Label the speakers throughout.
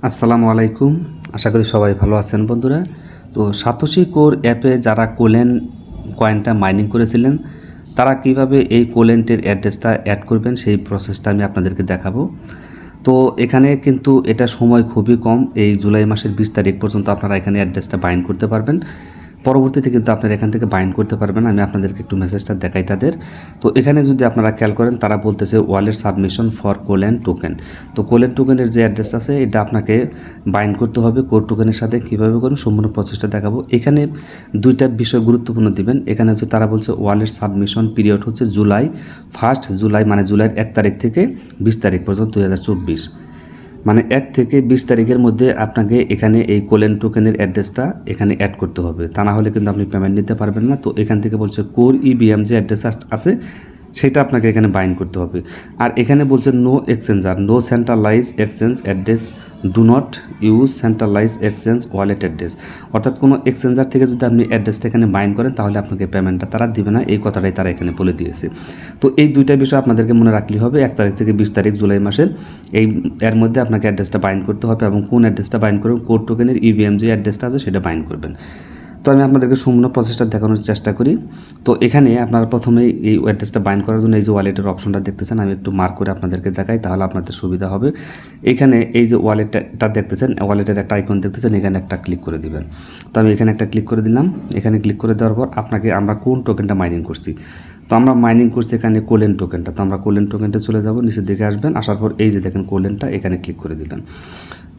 Speaker 1: আসসালামু আলাইকুম। আশা করি সবাই ভালো আছেন বন্ধুরা। তো সাতোশি কোর অ্যাপে যারা কোলেন কয়েনটা মাইনিং করেছিলেন তারা কিভাবে এই কোলেনটির অ্যাড্রেসটা অ্যাড করবেন সেই প্রসেসটা আমি আপনাদেরকে দেখাবো। তো এখানে কিন্তু এটা সময় খুবই কম, এই জুলাই মাসের 20 তারিখ পর্যন্ত আপনারা এখানে অ্যাড্রেসটা বাইন্ড করতে পারবেন। পরবর্তীতে কিন্তু আপনারা এখান থেকে বাইন্ড করতে পারবেন। আমি আপনাদেরকে একটু মেসেজটা দেখাই তাদের। তো এখানে যদি আপনারা খেয়াল করেন তারা বলতেছে ওয়ালেট সাবমিশন ফর কোলেন টোকেন। তো কোলেন টোকেনের যে অ্যাড্রেস আছে এটা আপনাকে বাইন্ড করতে হবে কোর টোকেনের সাথে। কীভাবে করুন সম্পূর্ণ প্রসেসটা দেখাবো। এখানে দুইটা বিষয় গুরুত্বপূর্ণ দিবেন। এখানে হচ্ছে তারা বলছে ওয়ালেট সাবমিশন পিরিয়ড হচ্ছে জুলাই 1 জুলাই, মানে জুলাইয়ের 1 তারিখ থেকে 20 তারিখ পর্যন্ত 2024, মানে 1 থেকে 20 তারিখের মধ্যে আপনাকে এখানে এই কোলেন টোকেনের অ্যাড্রেসটা এখানে অ্যাড করতে হবে, তা না হলে কিন্তু আপনি পেমেন্ট নিতে পারবেন না। তো এখান থেকে বলছে কোর ইবিএম যে অ্যাড্রেস আছে সেটা আপনাকে এখানে বাইন্ড করতে হবে। আর এখানে বলছে no exchanger, no centralise exchange address, do not use centralise exchange wallet address. অর্থাৎ কোনো এক্সচেঞ্জার থেকে যদি আপনি অ্যাড্রেসটা এখানে বাইন্ড করেন তাহলে আপনাকে পেমেন্টটা তারা দিবে না, এই কথাটাই তারা এখানে বলে দিয়েছে। তো এই দুইটা বিষয় আপনাদেরকে মনে রাখলেই হবে। 1 তারিখ থেকে 20 তারিখ জুলাই মাসের এর মধ্যে আপনাকে অ্যাড্রেসটা বাইন্ড করতে হবে, এবং কোন অ্যাড্রেসটা বাইন্ড করবেন, কোর টোকেনের ইভিএম যে অ্যাড্রেসটা আছে সেটা বাইন্ড করবেন। তো আমি আপনাদেরকে সম্পূর্ণ প্রসেসটা দেখানোর চেষ্টা করি। তো এখানে আপনারা প্রথমেই এই অ্যাড্রেসটা বাইন্ড করার জন্য এই যে ওয়ালেটের অপশনটা দেখতেছেন, আমি একটু মার্ক করে আপনাদেরকে দেখাই তাহলে আপনাদের সুবিধা হবে। এখানে এই যে ওয়ালেটটা দেখতেছেন, ওয়ালেটের একটা আইকন দেখতেছেন, এখানে একটা ক্লিক করে দিবেন। তো আমি এখানে একটা ক্লিক করে দিলাম। এখানে ক্লিক করে দেওয়ার পর আপনাকে আমরা কোন টোকেনটা মাইনিং করছি, তো আমরা মাইনিং করছি এখানে কোলেন টোকেনটা। তো আমরা কোলেন টোকেনটা চলে যাব, নিচের দিকে আসবেন, আসার পর এই যে দেখেন কোলেনটা, এখানে ক্লিক করে দিলেন।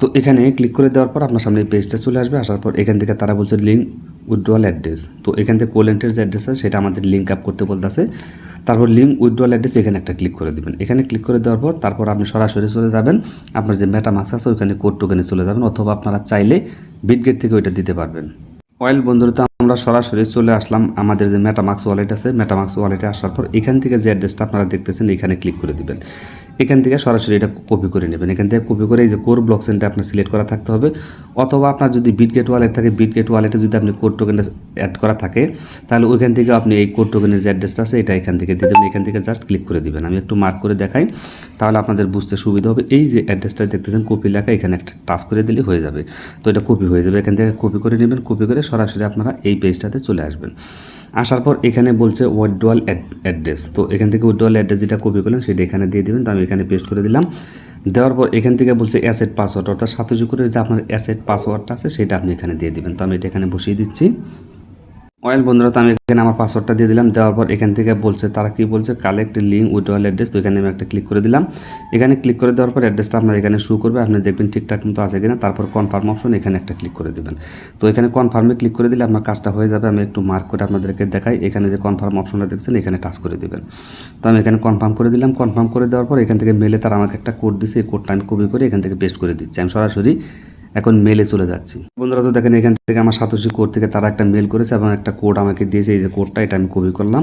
Speaker 1: তো এখানে ক্লিক করে দেওয়ার পর আপনার সামনে এই পেজটা চলে আসবে। আসার পর এখান থেকে তারা বলছে লিঙ্ক উইথড্রয়াল অ্যাড্রেস। তো এখান থেকে কোলেন্টের যে অ্যাড্রেস আছে সেটা আমাদের লিঙ্ক আপ করতে বলতেছে। তারপর লিঙ্ক উইথড্রয়াল অ্যাড্রেস এখানে একটা ক্লিক করে দেবেন। এখানে ক্লিক করে দেওয়ার পর তারপর আপনি সরাসরি চলে যাবেন আপনার যে মেটামাক্স আছে ওইখানে কোড টোকেনে চলে যাবেন, অথবা আপনারা চাইলে বিটগেট থেকে ওইটা দিতে পারবেন। ওয়েল বন্ধুরা, তো আমরা সরাসরি চলে আসলাম আমাদের যে মেটামাক্স ওয়ালেট আছে। মেটামাক্স ওয়ালেটে আসার পর এখান থেকে যে অ্যাড্রেসটা আপনারা দেখতেছেন এখানে ক্লিক করে দিবেন। এখান থেকে সরাসরি এটা কপি করে নেবেন। এখান থেকে কপি করে এই যে কোর ব্লক চেইনটা আপনার সিলেক্ট করা থাকতে হবে, অথবা আপনার যদি বিটগেট ওয়ালেট থাকে বিটগেট ওয়ালেটে যদি আপনি কোড টোকেনটা অ্যাড করা থাকে তাহলে ওইখান থেকে আপনি এই কোড টোকেনের যে অ্যাড্রেসটা আছে এটা এখান থেকে দিয়ে দেবেন। এখান থেকে জাস্ট ক্লিক করে দিবেন। আমি একটু মার্ক করে দেখাই তাহলে আপনাদের বুঝতে সুবিধা হবে। এই যে অ্যাড্রেসটা দেখতেছেন কপি লেখা, এখানে একটা টাচ করে দিলে হয়ে যাবে। তো এটা কপি হয়ে যাবে। এখান থেকে কপি করে নেবেন, কপি করে সরাসরি আপনারা এই পেজটাতে চলে আসবেন। আসার পর এখানে বলছে উইথড্রয়াল অ্যাড্রেস। তো এখান থেকে উইথড্রয়াল অ্যাড্রেস যেটা কপি করলেন সেটা এখানে দিয়ে দেবেন। তো আমি এখানে পেস্ট করে দিলাম। দেওয়ার পর এখান থেকে বলছে অ্যাসেট পাসওয়ার্ড, অর্থাৎ সাতোশি কোরের যে আপনার অ্যাসেট পাসওয়ার্ডটা আছে সেটা আপনি এখানে দিয়ে দেবেন। তো আমি এটা এখানে বসিয়ে দিচ্ছি। ওয়েল বন্ধুরা, তো আমি এখানে আমার পাসওয়ার্ডটা দিয়ে দিলাম। দেওয়ার পর এখান থেকে বলছে তারা কি বলছে কালেক্ট লিঙ্ক উইথড্রয়াল অ্যাড্রেস। তো এখানে আমি একটা ক্লিক করে দিলাম। এখানে ক্লিক করে দেওয়ার পর অ্যাড্রেসটা আপনার এখানে শো করবে, আপনি দেখবেন ঠিকঠাক মতো আছে কিনা। তারপর কনফার্ম অপশন এখানে একটা ক্লিক করে দেবেন। তো এখানে কনফার্মে ক্লিক করে দিলে আপনার কাজটা হয়ে যাবে। আমি একটু মার্ক করে আপনাদেরকে দেখাই। এখানে যে কনফার্ম অপশনটা দেখছেন এখানে টাচ করে দেবেন। তো আমি এখানে কনফার্ম করে দিলাম। কনফার্ম করে দেওয়ার পর এখান থেকে মেলে তারা আমাকে একটা কোড দিচ্ছে, এই কোডটা আমি কপি করে এখান থেকে পেস্ট করে দিচ্ছি। আমি সরাসরি এখন মেলে চলে যাচ্ছি। বন্ধুরা, তো দেখেন এখান থেকে আমার সাতোশি কোড থেকে তারা একটা মেল করেছে এবং একটা কোড আমাকে দিয়েছে। এই যে কোডটা এটা আমি কপি করলাম।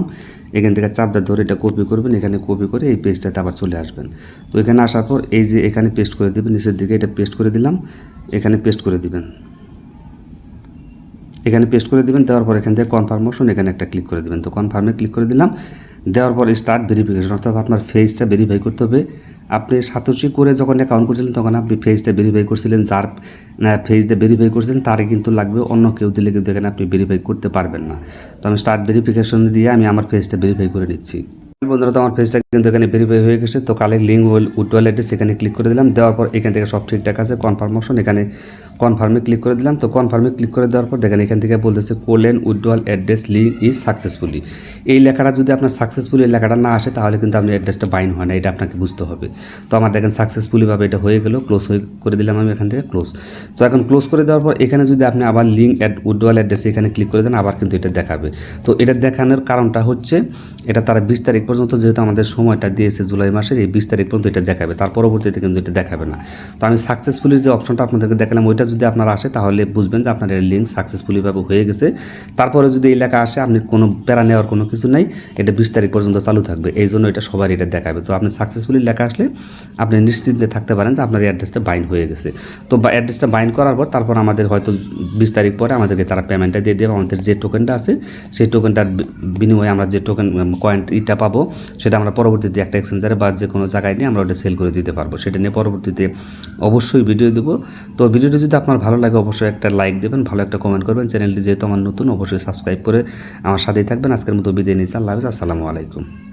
Speaker 1: এখান থেকে চাপটা ধরে এটা কপি করবেন, এখানে কপি করে এই পেজটাতে আবার চলে আসবেন। তো এখানে আসার পর এই যে এখানে পেস্ট করে দেবেন, নিচের দিকে এটা পেস্ট করে দিলাম, এখানে পেস্ট করে দিবেন। এখানে পেস্ট করে দিবেন। দেওয়ার পর এখান থেকে কনফার্ম অপশন এখানে একটা ক্লিক করে দিবেন। তো কনফার্মে ক্লিক করে দিলাম। দেওয়ার পর স্টার্ট ভেরিফিকেশন, অর্থাৎ আপনার ফেসটা ভেরিফাই করতে হবে। আপনি সাতোশি করে যখন অ্যাকাউন্ট করছিলেন তখন আপনি ফেসটা ভেরিফাই করছিলেন, যার ফেস দিয়ে ভেরিফাই করছেন তারই কিন্তু লাগবে, অন্য কেউ দিলে কিন্তু এখানে আপনি ভেরিফাই করতে পারবেন না। তো আমি স্টার্ট ভেরিফিকেশন দিয়ে আমি আমার ফেসটা ভেরিফাই করে নিচ্ছি। বন্ধুরা, তো আমার ফেসটা কিন্তু এখানে ভেরিফাই হয়ে গেছে। তো কালেক্ট লিঙ্ক উইথড্রয়াল অ্যাড্রেস এখানে ক্লিক করে দিলাম। দেওয়ার পর এখান থেকে সব ঠিকঠাক আছে। কনফার্ম অপশন এখানে কনফার্মে ক্লিক করে দিলাম। তো কনফার্মে ক্লিক করে দেওয়ার পর দেখেন এখান থেকে বলতেছে কোলেন withdrawal address link is successfully. এই লেখাটা যদি আপনার সাকসেসফুলি এই লেখাটা না আসে তাহলে কিন্তু আপনি অ্যাড্রেসটা বাইন্ড হয় না, এটা আপনাকে বুঝতে হবে। তো আমার দেখেন সাকসেসফুলিভাবে এটা হয়ে গেল। ক্লোজ করে দিলাম আমি এখান থেকে ক্লোজ। তো এখন ক্লোজ করে দেওয়ার পর এখানে যদি আপনি আবার লিঙ্ক উইথড্রয়াল অ্যাড্রেসে এখানে ক্লিক করে দেন আবার কিন্তু এটা দেখাবে। তো এটা দেখানোর কারণটা হচ্ছে এটা তারা 20 তারিখ পর্যন্ত যেহেতু আমাদের সময়টা দিয়েছে জুলাই মাসের, এই 20 তারিখ পর্যন্ত এটা দেখাবে, তার পরবর্তীতে কিন্তু এটা দেখাবে না। তো আমি সাকসেসফুলির যে অপশনটা আপনাদেরকে দেখালাম ওইটা যদি আপনার আসে তাহলে বুঝবেন যে আপনার এই লিঙ্ক সাকসেসফুলিভাবে হয়ে গেছে। তারপরে যদি এই লেখা আসে আপনি কোনো প্যারা নেওয়ার কোনো কিছু নাই, এটা 20 তারিখ পর্যন্ত চালু থাকবে, এই জন্য এটা সবার এটা দেখাবে। তো আপনি সাকসেসফুলি লেখা আসলে আপনি নিশ্চিন্তে থাকতে পারেন যে আপনার এই অ্যাড্রেসটা বাইন্ড হয়ে গেছে। তো অ্যাড্রেসটা বাইন্ড করার পর তারপর আমাদের হয়তো 20 তারিখ পরে আমাদেরকে তারা পেমেন্টটা দিয়ে দেবে। আমাদের যে টোকেনটা আছে সেই টোকেনটার বিনিময়ে আমরা যে টোকেন কয়েন ইটা পাবো সেটা আমরা পরবর্তীতে একটা এক্সচেঞ্জারে বা যে কোনো জায়গায় নিয়ে আমরা ওটা সেল করে দিতে পারবো। সেটা নিয়ে পরবর্তীতে অবশ্যই ভিডিও দেবো। তো ভিডিওটি যদি আপনার ভালো লাগে অবশ্যই একটা লাইক দেবেন, ভালো একটা কমেন্ট করবেন। চ্যানেলটি যেহেতু আমার নতুন, অবশ্যই সাবস্ক্রাইব করে আমার সাথেই থাকবেন। আজকের মতো বিদায় নিচ্ছি। আল্লাহ হাফেজ, আসসালামু আলাইকুম।